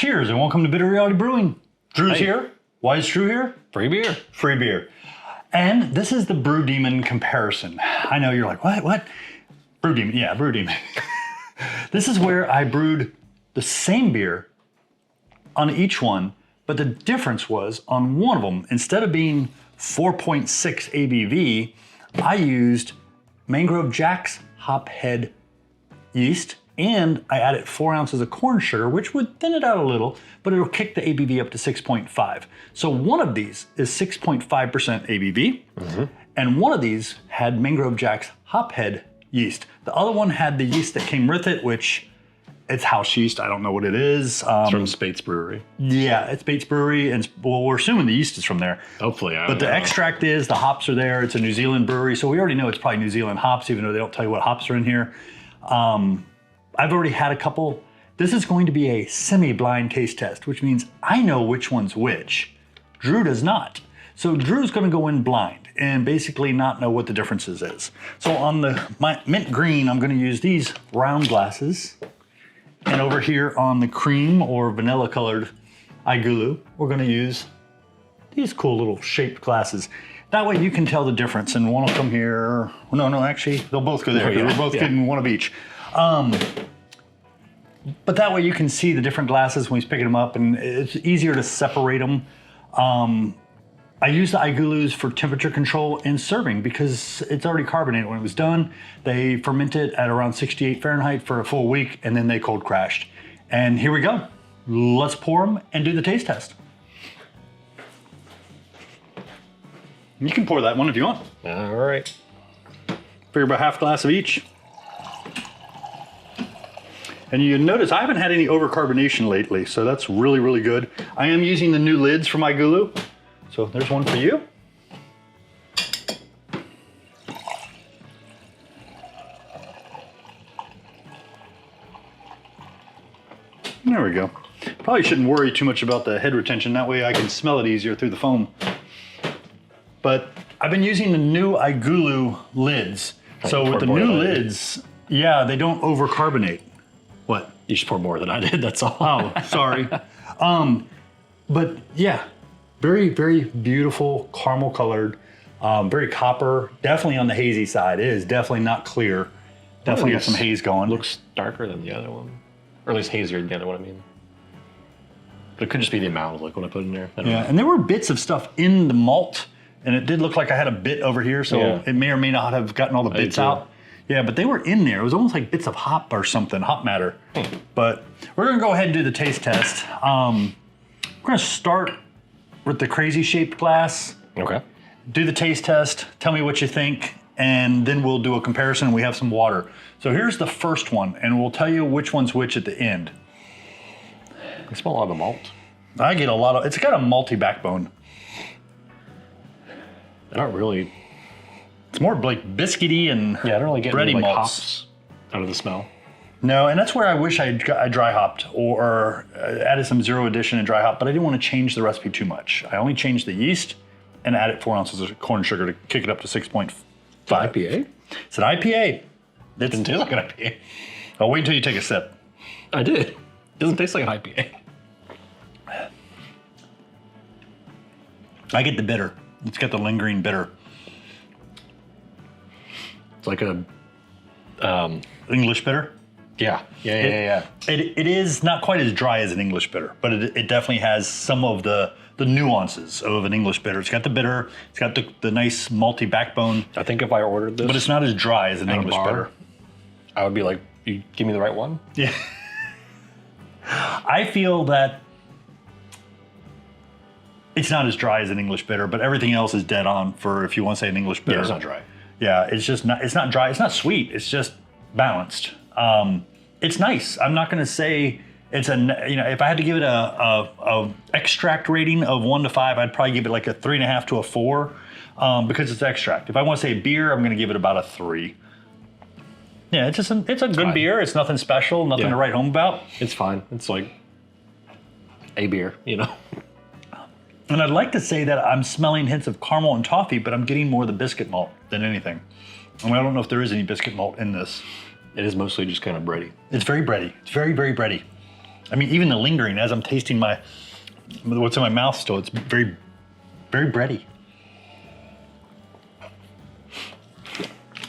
Cheers and welcome to Bitter Reality Brewing. Drew's here. Why is Drew here? Free beer. Free beer. And this is the BrewDemon comparison. I know you're like, what? BrewDemon, yeah, BrewDemon. This is where I brewed the same beer on each one, but the difference was on one of them, instead of being 4.6 ABV, I used Mangrove Jack's HopHead yeast, and I added 4 ounces of corn sugar, which would thin it out a little, but it'll kick the ABV up to 6.5. So one of these is 6.5% ABV, and one of these had Mangrove Jack's HopHead yeast. The other one had the yeast that came with it, which it's house yeast. I don't know what it is. It's from Spates Brewery. Yeah, it's Bates Brewery, and well, we're assuming the yeast is from there. Hopefully, But the extract is, the hops are there. It's a New Zealand brewery, so we already know it's probably New Zealand hops, even though they don't tell you what hops are in here. I've already had a couple. This is going to be a semi-blind taste test, which means I know which one's which. Drew does not. So Drew's gonna go in blind and basically not know what the differences is. So on my mint green, I'm gonna use these round glasses. And over here on the cream or vanilla colored iGulu, we're gonna use these cool little shaped glasses. That way you can tell the difference, and one will come here. No, actually, they'll both go there. Oh, yeah. We're both getting one of each. But that way you can see the different glasses when he's picking them up, and it's easier to separate them. I use the iGulus for temperature control and serving because it's already carbonated. When it was done, they fermented at around 68 Fahrenheit for a full week, and then they cold crashed. And here we go. Let's pour them and do the taste test. You can pour that one if you want. All right. Figure about half glass of each. And you notice I haven't had any overcarbonation lately, so that's really, really good. I am using the new lids from iGulu. So there's one for you. There we go. Probably shouldn't worry too much about the head retention. That way I can smell it easier through the foam. But I've been using the new iGulu lids. So with the new lids, yeah, they don't overcarbonate. What? You should pour more than I did, that's all. Oh, sorry. But yeah, very, very beautiful caramel colored, very copper, definitely on the hazy side. It is definitely not clear. Definitely got some haze going. Looks darker than the other one. Or at least hazier than the other one, I mean. But it could just be the amount of liquid I put in there. I don't know. And there were bits of stuff in the malt, and it did look like I had a bit over here, so it may or may not have gotten all the bits out. Yeah, but they were in there. It was almost like bits of hop or something, hop matter. But we're gonna go ahead and do the taste test. We're gonna start with the crazy shaped glass. Okay. Do the taste test, tell me what you think, and then we'll do a comparison. We have some water. So here's the first one, and we'll tell you which one's which at the end. I smell a lot of malt. I get a lot of, it's got a malty backbone. I don't really... It's more like biscuity and I don't really get bready any, like, malts hops out of the smell. No, and that's where I wish I dry hopped or added some zero addition and dry hop, but I didn't want to change the recipe too much. I only changed the yeast and added 4 ounces of corn sugar to kick it up to 6.5. IPA? It's an IPA. It doesn't taste like an IPA. I'll wait until you take a sip. I did. It doesn't taste like an IPA. I get the bitter. It's got the lingering bitter. It's like a... English bitter? Yeah. It is not quite as dry as an English bitter, but it definitely has some of the nuances of an English bitter. It's got the bitter, it's got the nice malty backbone. I think if I ordered this... But it's not as dry as an English bitter. I would be like, you give me the right one? Yeah. I feel that it's not as dry as an English bitter, but everything else is dead on for if you want to say an English bitter. Yeah, it's not dry. Yeah, it's not dry, it's not sweet, it's just balanced. It's nice. I'm not gonna say it's if I had to give it a extract rating of 1 to 5, I'd probably give it like a 3.5 to a 4 because it's extract. If I want to say beer, I'm gonna give it about a 3. Yeah, it's a good beer. It's nothing special, nothing to write home about. It's fine. It's like a beer, you know. And I'd like to say that I'm smelling hints of caramel and toffee, but I'm getting more of the biscuit malt than anything. I mean, I don't know if there is any biscuit malt in this. It is mostly just kind of bready. It's very bready. It's very, very bready. I mean, even the lingering as I'm tasting what's in my mouth still, it's very, very bready.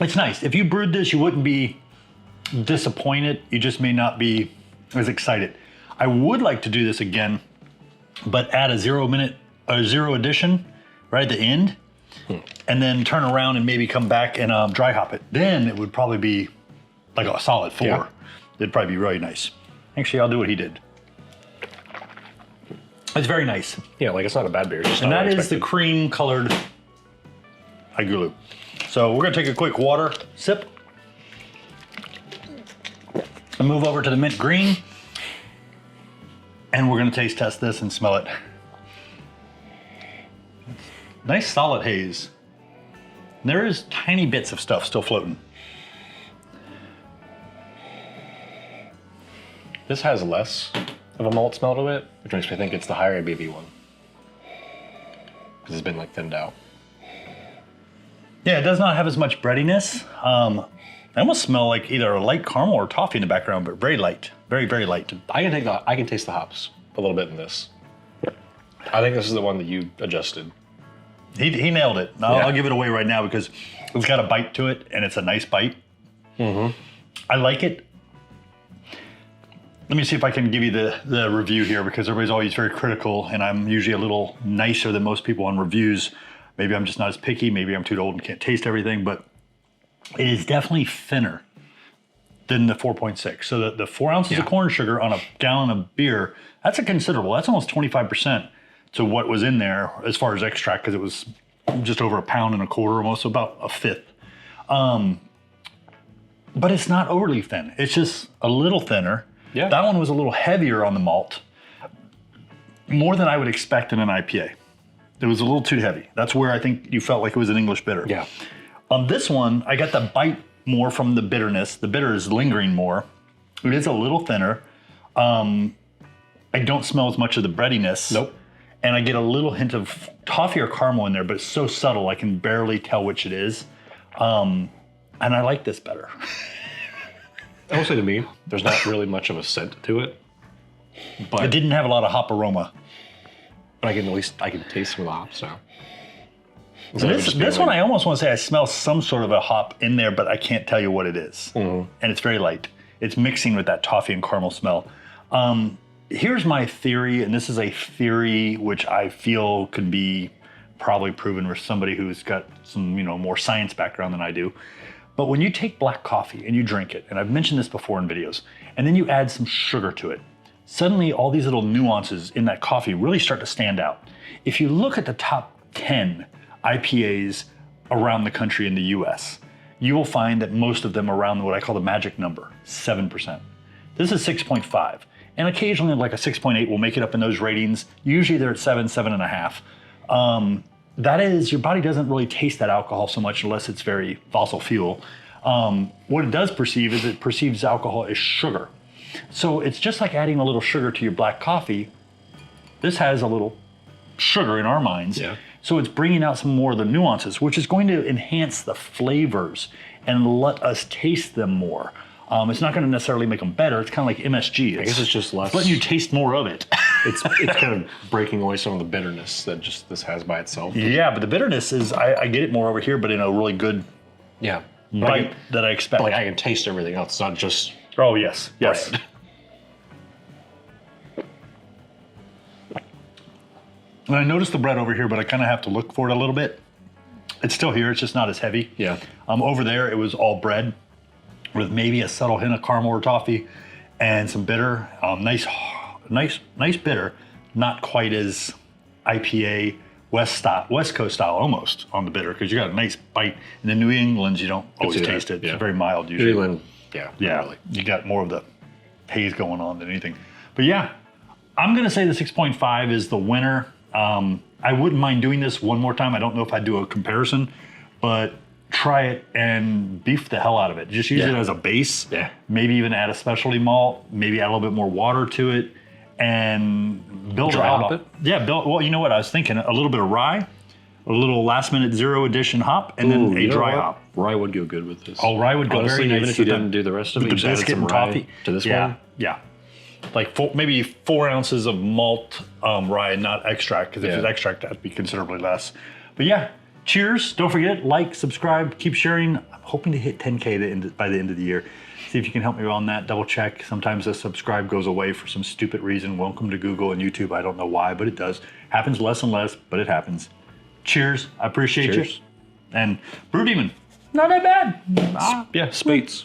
It's nice. If you brewed this, you wouldn't be disappointed. You just may not be as excited. I would like to do this again, but add a 0 addition right at the end, and then turn around and maybe come back and dry hop it. Then it would probably be like a solid 4. Yeah. It'd probably be really nice. Actually, I'll do what he did. It's very nice. Yeah, like it's not a bad beer. And that is the cream colored iGulu. So we're gonna take a quick water sip and move over to the mint green. And we're gonna taste test this and smell it. Nice solid haze. There is tiny bits of stuff still floating. This has less of a malt smell to it, which makes me think it's the higher ABV one. Because it's been like thinned out. Yeah, it does not have as much breadiness. I almost smell like either a light caramel or toffee in the background, but very light, very, very light. I can taste the hops a little bit in this. I think this is the one that you adjusted. He nailed it. I'll give it away right now because it's got a bite to it and it's a nice bite. Mm-hmm. I like it. Let me see if I can give you the review here because everybody's always very critical and I'm usually a little nicer than most people on reviews. Maybe I'm just not as picky. Maybe I'm too old and can't taste everything, but it is definitely thinner than the 4.6. So the 4 ounces of corn sugar on a gallon of beer, that's a considerable. That's almost 25% to what was in there as far as extract because it was just over 1.25 pounds, almost, so about a fifth. But it's not overly thin. It's just a little thinner. Yeah. That one was a little heavier on the malt, more than I would expect in an IPA. It was a little too heavy. That's where I think you felt like it was an English bitter. Yeah. On this one, I got the bite more from the bitterness. The bitter is lingering more. It is a little thinner. I don't smell as much of the breadiness. Nope. And I get a little hint of toffee or caramel in there, but it's so subtle I can barely tell which it is. And I like this better. I will say to me, there's not really much of a scent to it. But it didn't have a lot of hop aroma. But I can taste some of the hops now. This one, I almost want to say I smell some sort of a hop in there, but I can't tell you what it is. Mm-hmm. And it's very light. It's mixing with that toffee and caramel smell. Here's my theory, and this is a theory which I feel could be probably proven with somebody who's got some, more science background than I do. But when you take black coffee and you drink it, and I've mentioned this before in videos, and then you add some sugar to it, suddenly all these little nuances in that coffee really start to stand out. If you look at the top 10 IPAs around the country in the US, you will find that most of them are around what I call the magic number, 7%. This is 6.5. And occasionally like a 6.8 will make it up in those ratings. Usually they're at 7, 7.5. That is, your body doesn't really taste that alcohol so much unless it's very fossil fuel. What it does perceive is it perceives alcohol as sugar. So it's just like adding a little sugar to your black coffee. This has a little sugar in our minds. Yeah. So it's bringing out some more of the nuances, which is going to enhance the flavors and let us taste them more. It's not going to necessarily make them better. It's kind of like MSG. I guess it's just less. Letting you taste more of it. It's kind of breaking away some of the bitterness that just this has by itself. Yeah, but the bitterness is, I get it more over here, but in a really good bite that I expect. But like I can taste everything else. It's not just. Oh, yes. Yes. Bread. And I noticed the bread over here, but I kind of have to look for it a little bit. It's still here. It's just not as heavy. Yeah. Over there, it was all bread with maybe a subtle hint of caramel or toffee and some bitter. Nice bitter. Not quite as IPA West Coast style almost on the bitter because you got a nice bite. In the New Englands, you don't always taste it. Yeah. It's very mild usually. New England, yeah. Really. You got more of the haze going on than anything. But yeah, I'm going to say the 6.5 is the winner. I wouldn't mind doing this one more time. I don't know if I'd do a comparison, but try it and beef the hell out of it. Just use it as a base. Yeah. Maybe even add a specialty malt. Maybe add a little bit more water to it, and build dry hop it. Yeah. Well, you know what I was thinking? A little bit of rye, a little last minute 0 addition hop, and then a dry hop. Rye would go good with this. Oh, rye would go very nice. Even if you didn't do the rest of it, you just added some rye to this one. Yeah. like maybe 4 ounces of malt rye, not extract, because if it's extract, that'd be considerably less. But yeah, cheers. Don't forget, like, subscribe, keep sharing. I'm hoping to hit 10K by the end of the year. See if you can help me on that, double check. Sometimes the subscribe goes away for some stupid reason. Welcome to Google and YouTube. I don't know why, but it does. Happens less and less, but it happens. Cheers, I appreciate you. And BrewDemon, not that bad. Yeah, Spates.